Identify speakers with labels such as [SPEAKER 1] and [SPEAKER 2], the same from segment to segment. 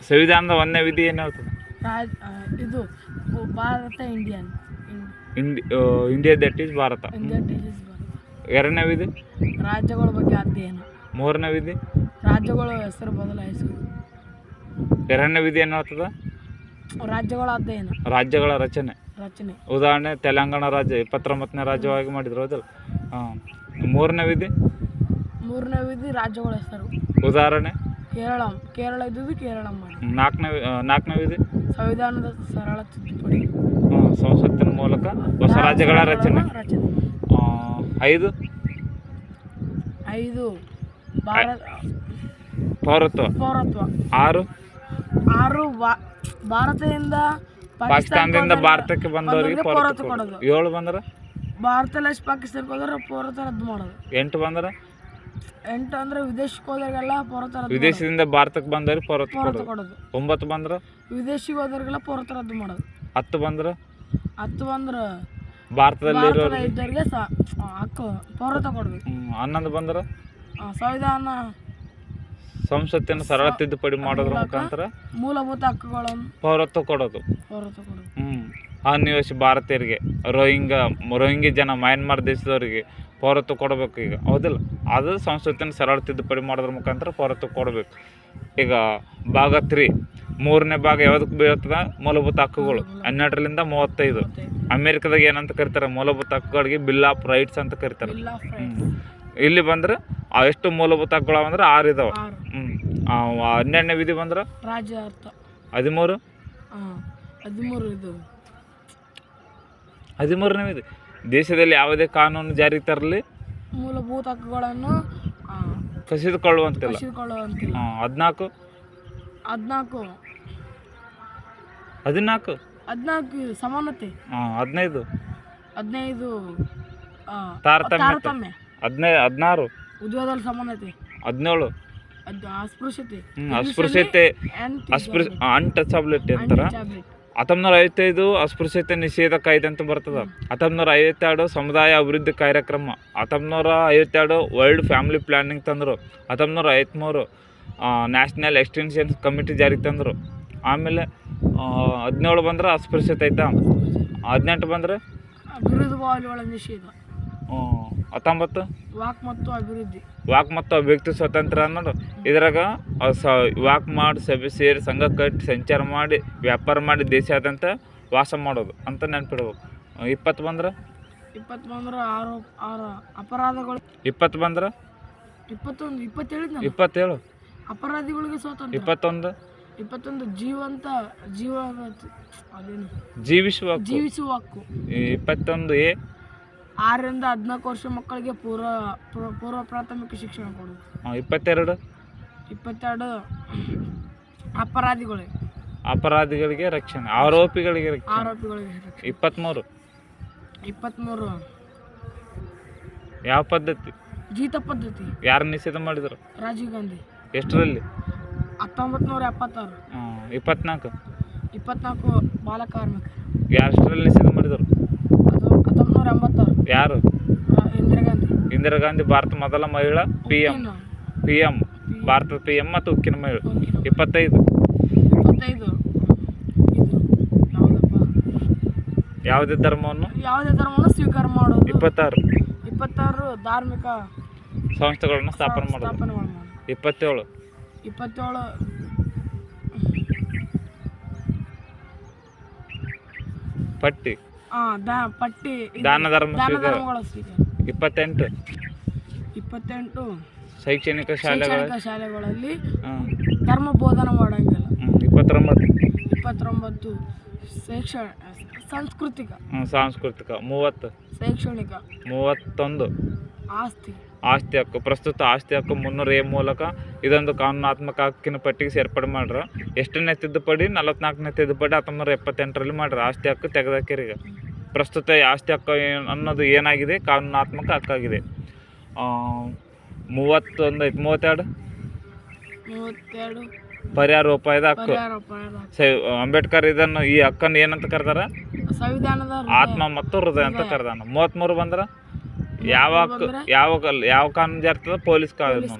[SPEAKER 1] ಸಂವಿಧಾನದ ಒಂದನೇ ವಿಧಿ ಏನು ಹೇಳ್ತದೆ?
[SPEAKER 2] ಇದು Bharat Indian
[SPEAKER 1] India that is Bharat.
[SPEAKER 2] India disease Bharat.
[SPEAKER 1] ಎರಡನೇ ವಿಧಿ
[SPEAKER 2] ರಾಜ್ಯಗಳ ಬಗ್ಗೆ ಅಧ್ಯಯನ.
[SPEAKER 1] ಮೂರನೇ ವಿಧಿ
[SPEAKER 2] ರಾಜ್ಯಗಳ ಹೆಸರು ಬದಲಾಯಿಸುವುದು.
[SPEAKER 1] ಎರಡನೇ ವಿಧಿ ಏನು ಹೇಳ್ತದೆ?
[SPEAKER 2] ರಾಜ್ಯಗಳ ಅಧ್ಯಯನ.
[SPEAKER 1] ರಾಜ್ಯಗಳ ರಚನೆ. ಉದಾಹರಣೆ ತೆಲಂಗಾಣ ರಾಜ್ಯ 29ನೇ ರಾಜ್ಯವಾಗಿ ಮಾಡಿದ್ರು, ಹೌದಲ್ಲ? ಮೂರನೇ ವಿಧಿ ರಾಜ್ಯಗಳ ಹೆಸರು. ಉದಾಹರಣೆ ಕೇರಳ ಇದ್ದುದು ಕೇರಳ ಮಾಡಿ. ನಾಲ್ಕನೇ ವಿಧಿ
[SPEAKER 2] ಸಂವಿಧಾನದ ಸರಳ ತಿದ್ದುಪಡಿ.
[SPEAKER 1] ಸಂಸತ್ತಿನ ಮೂಲಕ ಹೊಸ ರಾಜ್ಯಗಳ ರಚನೆ. ಐದು ಪೌರತ್ವ. ಆರು
[SPEAKER 2] ಭಾರತದಿಂದ
[SPEAKER 1] ಪಾಕಿಸ್ತಾನದಿಂದ ಭಾರತಕ್ಕೆ ಬಂದವರಿಗೆ ಪೌರತ್ವ ಕೊಡೋದು. 7 ಬಂದ್ರೆ
[SPEAKER 2] ಭಾರತದಲ್ಲಿ ಪಾಕಿಸ್ತಾನಕ್ಕೆ ಹೋದ್ರೆ ಪೌರತ್ವ ರದ್ದು ಮಾಡೋದು.
[SPEAKER 1] 8 ಬಂದ್ರೆ
[SPEAKER 2] 8 ಅಂದ್ರೆ ವಿದೇಶಕ್ಕೆ ಹೋದವರಿಗೆಲ್ಲ ಪೌರತ್ವ ರದ್ದು.
[SPEAKER 1] ವಿದೇಶದಿಂದ ಭಾರತಕ್ಕೆ ಬಂದವರಿಗೆ ಪೌರತ್ವ ಕೊಡೋದು. 9 ಬಂದ್ರೆ
[SPEAKER 2] ವಿದೇಶಿಗೆ ಹೋದವರಿಗೆಲ್ಲ ಪೌರತ್ವ ರದ್ದು ಮಾಡೋದು.
[SPEAKER 1] 10 ಬಂದ್ರೆ
[SPEAKER 2] ಭಾರತದಲ್ಲಿ ಇದ್ದವರಿಗೆ ಹಕ್ಕು ಪೌರತ್ವ ಕೊಡಬೇಕು.
[SPEAKER 1] 11 ಬಂದ್ರೆ
[SPEAKER 2] ಸಂವಿಧಾನ
[SPEAKER 1] ಸಂಸತ್ತಿನ ಸರಳ ತಿದ್ದುಪಡಿ ಮಾಡೋದ್ರ ಮುಖಾಂತರ
[SPEAKER 2] ಮೂಲಭೂತ ಹಕ್ಕುಗಳನ್ನು
[SPEAKER 1] ಪೌರತ್ವ ಕೊಡೋದು. ಅನಿವಾಸಿ ಭಾರತೀಯರಿಗೆ, ರೋಹಿಂಗ್ಯ ಜನ ಮ್ಯಾನ್ಮಾರ್ ದೇಶದವರಿಗೆ ಪೌರತ್ವ ಕೊಡಬೇಕು ಈಗ, ಹೌದಿಲ್ಲ? ಅದು ಸಂಸತ್ತಿನ ಸರಳ ತಿದ್ದುಪಡಿ ಮಾಡೋದ್ರ ಮುಖಾಂತರ ಪೌರತ್ವ ಕೊಡಬೇಕು. ಈಗ ಭಾಗ 3 ಮೂರನೇ ಭಾಗ ಯಾವುದಕ್ಕೆ ಬೀಳ್ತದ? ಮೂಲಭೂತ ಹಕ್ಕುಗಳು. 12ರಿಂದ 35. ಅಮೇರಿಕದಾಗ ಏನಂತ ಕರೀತಾರೆ? ಮೂಲಭೂತ ಹಕ್ಕುಗಳಿಗೆ ಬಿಲ್ ಆಫ್ ರೈಟ್ಸ್ ಅಂತ ಕರೀತಾರೆ. ಇಲ್ಲಿ ಬಂದ್ರೆ ಎಷ್ಟು ಮೂಲಭೂತ ಹಕ್ಕುಗಳು ಅಂದ್ರೆ 6 ಇದಾವೆ. 12ನೇ ವಿಧಿ ಬಂದ್ರೆ
[SPEAKER 2] ರಾಜ್ಯ ಅರ್ಥ.
[SPEAKER 1] 13ನೇ ವಿಧಿ ದೇಶದಲ್ಲಿ ಯಾವುದೇ ಕಾನೂನು ಜಾರಿಗೆ ತರಲಿ
[SPEAKER 2] ಮೂಲಭೂತ ಹಕ್ಕುಗಳನ್ನು
[SPEAKER 1] ಕಸಿದುಕೊಳ್ಳುವಂತಿಲ್ಲ. 14
[SPEAKER 2] ಸಮಾನತೆ.
[SPEAKER 1] 15
[SPEAKER 2] ತಾರತಮ್ಯ.
[SPEAKER 1] 16
[SPEAKER 2] ಉದ್ಯೋಗದಲ್ಲಿ ಸಮಾನತೆ.
[SPEAKER 1] 17
[SPEAKER 2] ಅಸ್ಪೃಶ್ಯತೆ
[SPEAKER 1] ಅನ್ಟಚಬಿಲಿಟಿ ಅಂತಾರ. 1955 ಅಸ್ಪೃಶ್ಯತೆ ನಿಷೇಧ ಕಾಯ್ದೆ ಅಂತ ಬರ್ತದ. 1952 ಸಮುದಾಯ ಅಭಿವೃದ್ಧಿ ಕಾರ್ಯಕ್ರಮ. 1952 ವರ್ಲ್ಡ್ ಫ್ಯಾಮಿಲಿ ಪ್ಲಾನಿಂಗ್ ತಂದರು. 1953 ನ್ಯಾಷನಲ್ ಎಕ್ಸ್ಟೆನ್ಷನ್ ಕಮಿಟಿ ಜಾರಿಗೆ ತಂದರು. ಆಮೇಲೆ 17 ಬಂದ್ರೆ ಅಸ್ಪೃಶ್ಯತೆ ಐತಾ. 18 ಬಂದ್ರೆ
[SPEAKER 2] ವಿರೋಧವಾದಿಗಳ ನಿಷೇಧ.
[SPEAKER 1] 19
[SPEAKER 2] ವಾಕ್
[SPEAKER 1] ಮತ್ತು ಅಭಿವ್ಯಕ್ತಿ ಸ್ವಾತಂತ್ರ್ಯ ಅನ್ನೋದು. ಇದ್ರಾಗ ವಾಕ್ ಮಾಡಿ, ಸಭೆ ಸೇರಿ, ಸಂಘ ಕಟ್ಟಿ, ಸಂಚಾರ ಮಾಡಿ, ವ್ಯಾಪಾರ ಮಾಡಿ, ದೇಶಾದ್ಯಂತ ವಾಸ ಮಾಡೋದು ಅಂತ ನೆನ್ಪಿಡ್ಬೇಕು. 20 ಬಂದ್ರೆ
[SPEAKER 2] ಅಪರಾಧಗಳು.
[SPEAKER 1] 20 ಬಂದ್ರೆ 27
[SPEAKER 2] ಅಪರಾಧಿಗಳಿಗೆ ಸ್ವಾತಂತ್ರ್ಯ. 21 ಜೀವಿಸುವ ಹಕ್ಕು.
[SPEAKER 1] 21
[SPEAKER 2] 6ರಿಂದ 14 ವರ್ಷ ಮಕ್ಕಳಿಗೆ ಪೂರ್ವ ಪ್ರಾಥಮಿಕ ಶಿಕ್ಷಣ ಕೊಡೋದು. 22
[SPEAKER 1] ಅಪರಾಧಿಗಳಿಗೆ ರಕ್ಷಣೆ, ಆರೋಪಿಗಳಿಗೆ ರಕ್ಷಣೆ. 23 ಯಾವ ಪದ್ಧತಿ?
[SPEAKER 2] ಜೀತ ಪದ್ಧತಿ.
[SPEAKER 1] ಯಾರು ನಿಷೇಧ ಮಾಡಿದ್ರು?
[SPEAKER 2] ರಾಜೀವ್ ಗಾಂಧಿ.
[SPEAKER 1] ಎಷ್ಟರಲ್ಲಿ?
[SPEAKER 2] 1976.
[SPEAKER 1] 24
[SPEAKER 2] ಬಾಲಕಾರ್ಮಿಕ.
[SPEAKER 1] ಯಾರಷ್ಟರಲ್ಲಿ ನಿಷೇಧ ಮಾಡಿದರು?
[SPEAKER 2] 1986.
[SPEAKER 1] ಯಾರು?
[SPEAKER 2] ಇಂದಿರಾ ಗಾಂಧಿ.
[SPEAKER 1] ಭಾರತ ಮೊದಲ ಮಹಿಳಾ PM ಭಾರತದ PM ಮತ್ತು ಉಕ್ಕಿನ ಮಹಿಳೆ. 25 ಯಾವುದೇ ಧರ್ಮವನ್ನು
[SPEAKER 2] ಸ್ವೀಕಾರ ಮಾಡೋದು.
[SPEAKER 1] 26
[SPEAKER 2] ಧಾರ್ಮಿಕ
[SPEAKER 1] ಸಂಸ್ಥೆಗಳನ್ನು ಸ್ಥಾಪನೆ ಮಾಡೋದು. 27 ಪಟ್ಟಿ ದಾನ ಧರ್ಮಗಳ ಸ್ವೀಕಾರ. 28 ಶೈಕ್ಷಣಿಕ
[SPEAKER 2] ಶಾಲೆಗಳಲ್ಲಿ ಧರ್ಮ ಬೋಧನೆ ಮಾಡಂಗಿಲ್ಲ. 29 ಸಾಂಸ್ಕೃತಿಕ. 30 ಶೈಕ್ಷಣಿಕ. 31 ಆಸ್ತಿ ಹಕ್ಕು. ಪ್ರಸ್ತುತ ಆಸ್ತಿ ಹಕ್ಕು 300A ಮೂಲಕ ಇದೊಂದು ಕಾನೂನಾತ್ಮಕ ಹಕ್ಕಿನ ಪಟ್ಟಿಗೆ ಸೇರ್ಪಡೆ ಮಾಡ್ರ. ಎಷ್ಟನೇ ತಿದ್ದುಪಡಿ? 44ನೇ ತಿದ್ದುಪಡಿ 1978ರಲ್ಲಿ ಮಾಡ್ರ. ಆಸ್ತಿ ಹಕ್ಕು ತೆಗೆದಾಕಿರಿ. ಈಗ ಪ್ರಸ್ತುತ ಆಸ್ತಿ ಹಕ್ಕು ಅನ್ನೋದು ಏನಾಗಿದೆ? ಕಾನೂನಾತ್ಮಕ ಹಕ್ಕಾಗಿದೆ. 32 ಪರ್ಯಾರೋಪಾಯದ ಹಕ್ಕು. ಅಂಬೇಡ್ಕರ್ ಇದನ್ನು ಈ ಹಕ್ಕನ್ನು ಏನಂತ ಕರೆದಾರ? ಆತ್ಮ ಮತ್ತು ಹೃದಯ ಅಂತ ಕರೆದಾನ. 33 ಬಂದ್ರೆ ಯಾವ ಕಾನೂನು ಜಾರ್ತದ? ಪೊಲೀಸ್ ಕಾನೂನು.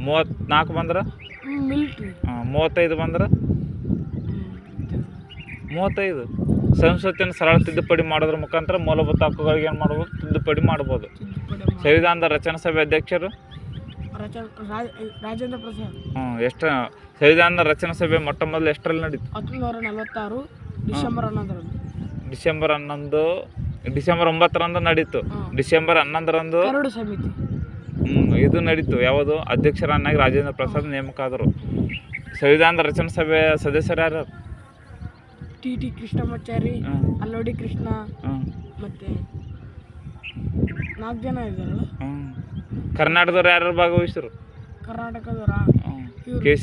[SPEAKER 2] 34 ಬಂದ್ರೆ
[SPEAKER 1] 35 ಬಂದ್ರೆ 35 ಸಂಸತ್ತಿನ ಸರಳ ತಿದ್ದುಪಡಿ ಮಾಡೋದ್ರ ಮುಖಾಂತರ ಮೂಲಭೂತ ಹಕ್ಕುಗಳಿಗೆ ಏನು ಮಾಡ್ಬೋದು, ತಿದ್ದುಪಡಿ ಮಾಡ್ಬೋದು. ಸಂವಿಧಾನದ ರಚನಾ ಸಭೆ ಅಧ್ಯಕ್ಷರು
[SPEAKER 2] ರಾಜೇಂದ್ರ ಪ್ರಸಾದ್.
[SPEAKER 1] ಎಷ್ಟು ಸಂವಿಧಾನದ ರಚನಾ ಸಭೆ ಮೊಟ್ಟ ಮೊದಲು ಎಷ್ಟರಲ್ಲಿ ನಡೀತು?
[SPEAKER 2] 1946 ಡಿಸೆಂಬರ್ 11ರಂದು.
[SPEAKER 1] ಡಿಸೆಂಬರ್ 9ರಂದು ನಡೀತು. ಡಿಸೆಂಬರ್ 11ರಂದು
[SPEAKER 2] ಕರಡು ಸಮಿತಿ
[SPEAKER 1] ಇದು ನಡೀತು. ಯಾವುದು? ಅಧ್ಯಕ್ಷರನ್ನಾಗಿ ರಾಜೇಂದ್ರ ಪ್ರಸಾದ್ ನೇಮಕ ಆದರು. ಸಂವಿಧಾನದ ರಚನಾ ಸಭೆಯ ಸದಸ್ಯರು ಯಾರು?
[SPEAKER 2] ಟಿ ಕೃಷ್ಣಮಾಚಾರಿ, ಅಲ್ಲೋಡಿ ಕೃಷ್ಣ, ಮತ್ತೆ 4 ಜನ ಇದ್ದಾರಲ್ಲ.
[SPEAKER 1] ಕರ್ನಾಟಕದವ್ರು ಯಾರು ಭಾಗವಹಿಸಿದ್ರು?
[SPEAKER 2] ಕರ್ನಾಟಕದವರ
[SPEAKER 1] K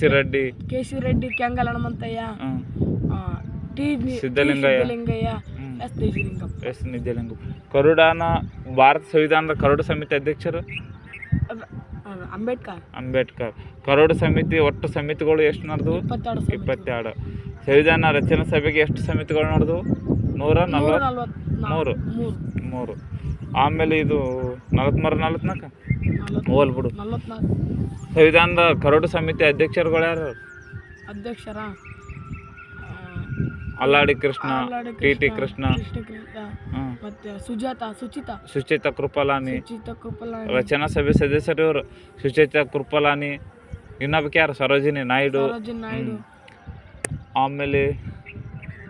[SPEAKER 1] C Reddy,
[SPEAKER 2] Kengal Hanumanthaiah,
[SPEAKER 1] Siddalingaiah,
[SPEAKER 2] S
[SPEAKER 1] Nijalingappa. ಭಾರತ ಸಂವಿಧಾನದ ಕರಡು ಸಮಿತಿ ಅಧ್ಯಕ್ಷರು ಅಂಬೇಡ್ಕರ್. ಕರಡು ಸಮಿತಿ ಒಟ್ಟು ಸಮಿತಿಗಳು ಎಷ್ಟು ನಡೆದವು? 22. ಸಂವಿಧಾನ ರಚನಾ ಸಭೆಗೆ ಎಷ್ಟು ಸಮಿತಿಗಳು ನಡೆದವು? 143. ಆಮೇಲೆ ಇದು 44 ಹೋಲ್ಬಿಡು. ಸಂವಿಧಾನದ ಕರಡು ಸಮಿತಿ ಅಧ್ಯಕ್ಷರುಗಳು ಯಾರು? ಅಲ್ಲಾಡಿ ಕೃಷ್ಣ, ಟಿ ಕೃಷ್ಣ,
[SPEAKER 2] ಮತ್ತೆ
[SPEAKER 1] ಸುಚಿತಾ ಕೃಪಲಾನಿ. ರಚನಾ ಸಭೆ ಸದಸ್ಯರು ಇವರು ಸುಚಿತಾ ಕೃಪಲಾನಿ. ಇನ್ನೊಬ್ಬಕ್ಕೆ ಯಾರು? ಸರೋಜಿನಿ ನಾಯ್ಡು. ಆಮೇಲೆ